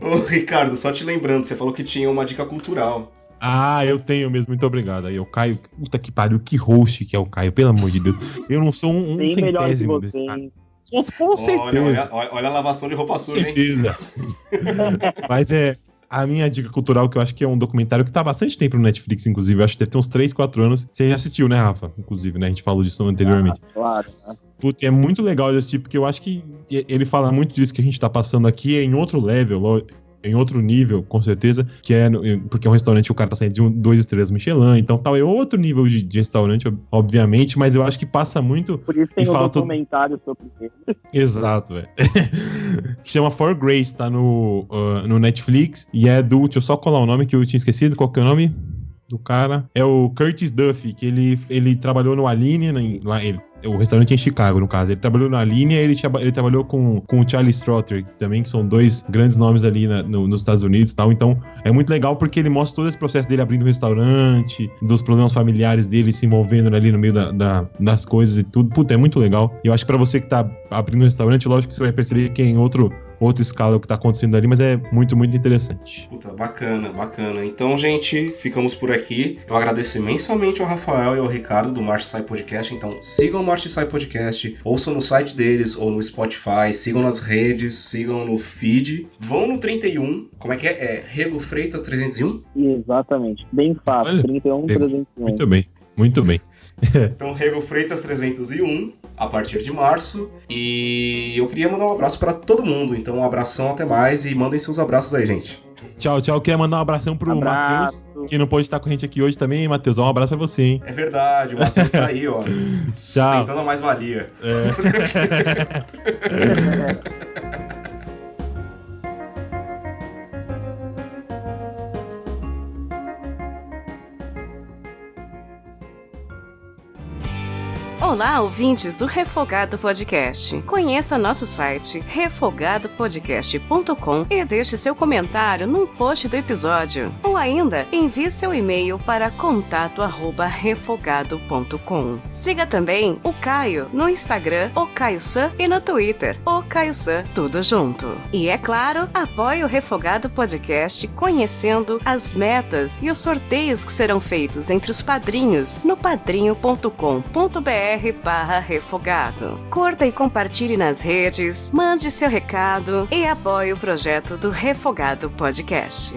Ô, Ricardo, só te lembrando, você falou que tinha uma dica cultural. Ah, eu tenho mesmo, muito obrigado. Aí o Caio, puta que pariu, que host que é o Caio, pelo amor de Deus. Eu não sou um bem centésimo desse cara. Com certeza. Olha a lavação de roupa suja, hein? Certeza. Mas a minha dica cultural, que eu acho que é um documentário que tá há bastante tempo no Netflix, inclusive. Eu acho que deve ter uns 3, 4 anos. Você já assistiu, né, Rafa? Inclusive, né? A gente falou disso anteriormente. Claro. Putz, é muito legal esse tipo, porque eu acho que ele fala muito disso que a gente tá passando aqui, é em outro level. em outro nível, com certeza, que é porque é um restaurante que o cara tá saindo de 2 estrelas Michelin, então tal, é outro nível de restaurante, obviamente, mas eu acho que passa muito... Por isso tem um fala documentário sobre ele. Exato, velho. Chama For Grace, tá no Netflix, e é do... Deixa eu só colar o nome que eu tinha esquecido, qual que é o nome do cara? É o Curtis Duffy, que ele trabalhou no Aline, o restaurante é em Chicago, no caso. Ele trabalhou na linha e ele trabalhou com o Charlie Strother, também, que são 2 grandes nomes ali nos Estados Unidos e tal. Então, é muito legal porque ele mostra todo esse processo dele abrindo um restaurante, dos problemas familiares dele se envolvendo ali no meio das coisas e tudo. Puta, é muito legal. E eu acho que pra você que tá abrindo um restaurante, lógico que você vai perceber que é em outra escala o que tá acontecendo ali, mas é muito, muito interessante. Puta, bacana, bacana. Então, gente, ficamos por aqui. Eu agradeço imensamente ao Rafael e ao Ricardo do Marte Sai Podcast. Então, sigam o Marte Sai Podcast, ouçam no site deles ou no Spotify, sigam nas redes, sigam no feed. Vão no 31, como é que é? É Rego Freitas 301? Exatamente, bem fácil, Olha, 31, 301. Muito bem, muito bem. Então, Rego Freitas 301, a partir de março. E eu queria mandar um abraço pra todo mundo. Então, um abração, até mais. E mandem seus abraços aí, gente. Tchau, tchau. Queria mandar um abração pro Matheus, que não pôde estar com a gente aqui hoje também. Matheus, um abraço pra você, hein? É verdade, o Matheus tá aí, ó. Sustentando a mais-valia. Olá, ouvintes do Refogado Podcast. Conheça nosso site refogadopodcast.com e deixe seu comentário no post do episódio. Ou ainda, envie seu e-mail para contato@refogado.com. Siga também o Caio no Instagram, o Caio San, e no Twitter, o Caio San, tudo junto. E é claro, apoie o Refogado Podcast conhecendo as metas e os sorteios que serão feitos entre os padrinhos no padrinho.com.br/refogado. Curta e compartilhe nas redes, mande seu recado e apoie o projeto do Refogado Podcast.